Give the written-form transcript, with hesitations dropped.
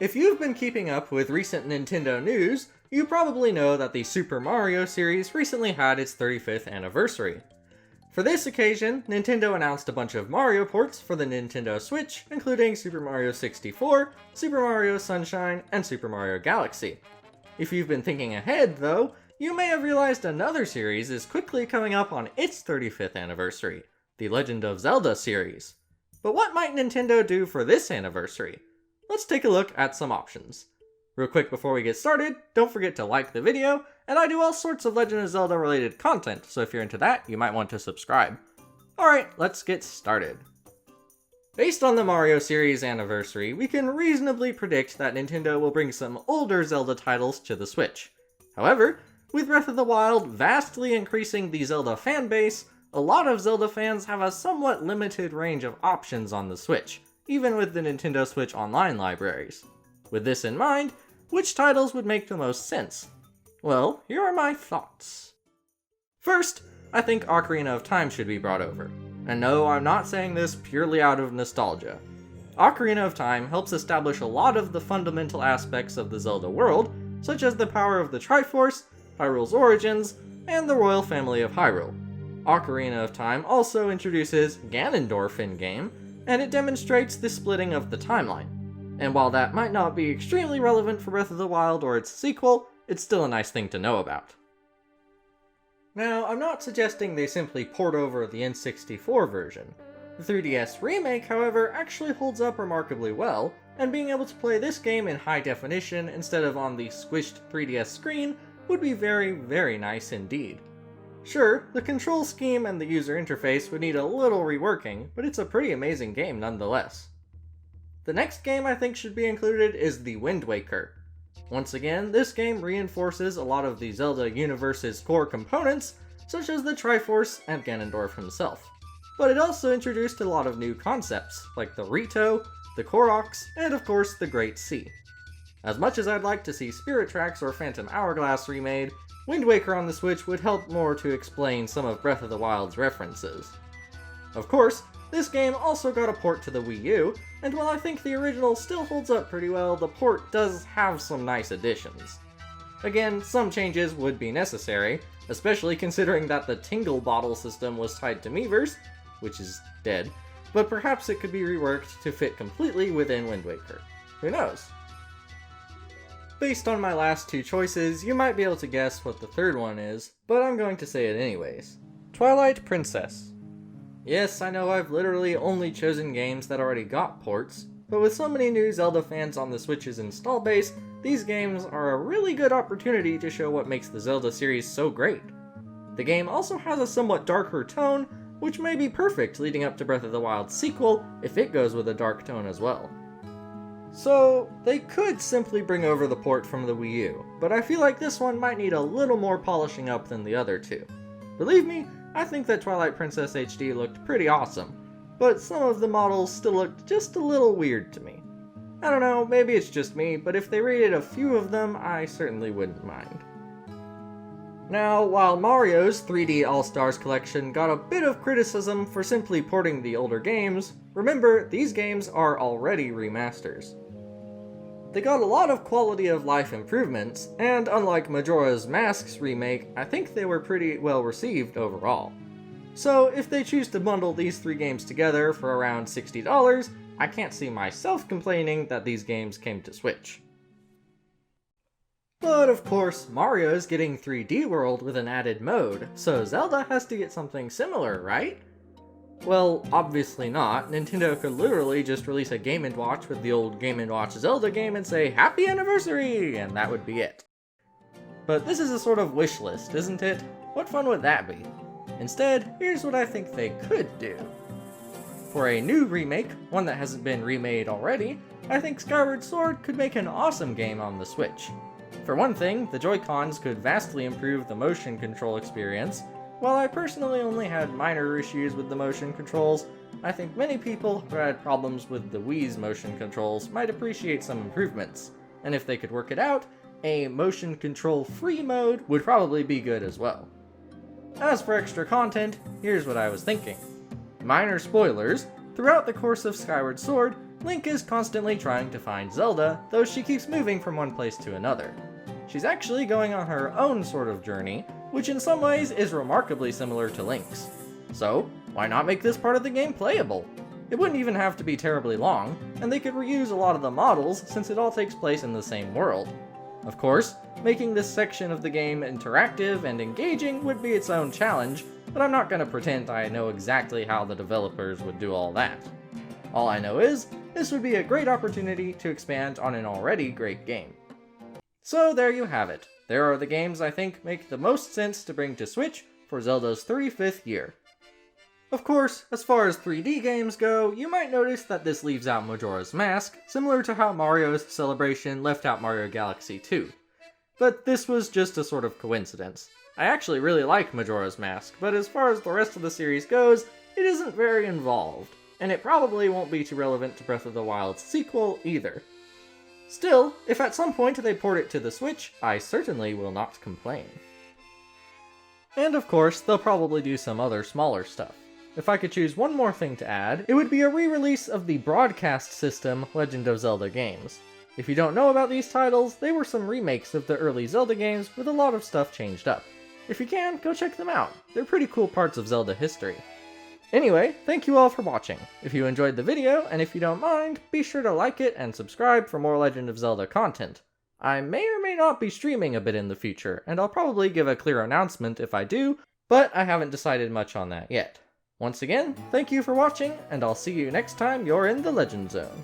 If you've been keeping up with recent Nintendo news, you probably know that the Super Mario series recently had its 35th anniversary. For this occasion, Nintendo announced a bunch of Mario ports for the Nintendo Switch, including Super Mario 64, Super Mario Sunshine, and Super Mario Galaxy. If you've been thinking ahead, though, you may have realized another series is quickly coming up on its 35th anniversary, the Legend of Zelda series. But what might Nintendo do for this anniversary? Let's take a look at some options. Real quick before we get started, don't forget to like the video, and I do all sorts of Legend of Zelda related content, so if you're into that, you might want to subscribe. Alright, let's get started. Based on the Mario series anniversary, we can reasonably predict that Nintendo will bring some older Zelda titles to the Switch. However, with Breath of the Wild vastly increasing the Zelda fanbase, a lot of Zelda fans have a somewhat limited range of options on the Switch, even with the Nintendo Switch Online libraries. With this in mind, which titles would make the most sense? Well, here are my thoughts. First, I think Ocarina of Time should be brought over. And no, I'm not saying this purely out of nostalgia. Ocarina of Time helps establish a lot of the fundamental aspects of the Zelda world, such as the power of the Triforce, Hyrule's origins, and the royal family of Hyrule. Ocarina of Time also introduces Ganondorf in-game, and it demonstrates the splitting of the timeline. And while that might not be extremely relevant for Breath of the Wild or its sequel, it's still a nice thing to know about. Now, I'm not suggesting they simply port over the N64 version. The 3DS remake, however, actually holds up remarkably well, and being able to play this game in high definition instead of on the squished 3DS screen would be very, very nice indeed. Sure, the control scheme and the user interface would need a little reworking, but it's a pretty amazing game nonetheless. The next game I think should be included is the Wind Waker. Once again, this game reinforces a lot of the Zelda universe's core components, such as the Triforce and Ganondorf himself. But it also introduced a lot of new concepts, like the Rito, the Koroks, and of course the Great Sea. As much as I'd like to see Spirit Tracks or Phantom Hourglass remade, Wind Waker on the Switch would help more to explain some of Breath of the Wild's references. Of course, this game also got a port to the Wii U, and while I think the original still holds up pretty well, the port does have some nice additions. Again, some changes would be necessary, especially considering that the Tingle Bottle system was tied to Miiverse, which is dead, but perhaps it could be reworked to fit completely within Wind Waker. Who knows? Based on my last two choices, you might be able to guess what the third one is, but I'm going to say it anyways. Twilight Princess. Yes, I know I've literally only chosen games that already got ports, but with so many new Zelda fans on the Switch's install base, these games are a really good opportunity to show what makes the Zelda series so great. The game also has a somewhat darker tone, which may be perfect leading up to Breath of the Wild's sequel if it goes with a dark tone as well. So, they could simply bring over the port from the Wii U, but I feel like this one might need a little more polishing up than the other two. Believe me, I think that Twilight Princess HD looked pretty awesome, but some of the models still looked just a little weird to me. I don't know, maybe it's just me, but if they rated a few of them, I certainly wouldn't mind. Now, while Mario's 3D AllStars collection got a bit of criticism for simply porting the older games, remember, these games are already remasters. They got a lot of quality of life improvements, and unlike Majora's Mask's remake, I think they were pretty well received overall. So if they choose to bundle these three games together for around $60, I can't see myself complaining that these games came to Switch. But of course, Mario's getting 3D World with an added mode, so Zelda has to get something similar, right? Well, obviously not. Nintendo could literally just release a Game & Watch with the old Game & Watch Zelda game and say, "Happy Anniversary!" and that would be it. But this is a sort of wish list, isn't it? What fun would that be? Instead, here's what I think they could do. For a new remake, one that hasn't been remade already, I think Skyward Sword could make an awesome game on the Switch. For one thing, the Joy-Cons could vastly improve the motion control experience. While I personally only had minor issues with the motion controls, I think many people who had problems with the Wii's motion controls might appreciate some improvements, and if they could work it out, a motion control free mode would probably be good as well. As for extra content, here's what I was thinking. Minor spoilers, throughout the course of Skyward Sword, Link is constantly trying to find Zelda, though she keeps moving from one place to another. She's actually going on her own sort of journey, which in some ways is remarkably similar to Link's. So, why not make this part of the game playable? It wouldn't even have to be terribly long, and they could reuse a lot of the models since it all takes place in the same world. Of course, making this section of the game interactive and engaging would be its own challenge, but I'm not going to pretend I know exactly how the developers would do all that. All I know is, this would be a great opportunity to expand on an already great game. So there you have it. There are the games I think make the most sense to bring to Switch for Zelda's 35th year. Of course, as far as 3D games go, you might notice that this leaves out Majora's Mask, similar to how Mario's Celebration left out Mario Galaxy 2. But this was just a sort of coincidence. I actually really like Majora's Mask, but as far as the rest of the series goes, it isn't very involved, and it probably won't be too relevant to Breath of the Wild's sequel either. Still, if at some point they port it to the Switch, I certainly will not complain. And of course, they'll probably do some other smaller stuff. If I could choose one more thing to add, it would be a re-release of the broadcast system Legend of Zelda games. If you don't know about these titles, they were some remakes of the early Zelda games with a lot of stuff changed up. If you can, go check them out. They're pretty cool parts of Zelda history. Anyway, thank you all for watching. If you enjoyed the video, and if you don't mind, be sure to like it and subscribe for more Legend of Zelda content. I may or may not be streaming a bit in the future, and I'll probably give a clear announcement if I do, but I haven't decided much on that yet. Once again, thank you for watching, and I'll see you next time you're in the Legend Zone.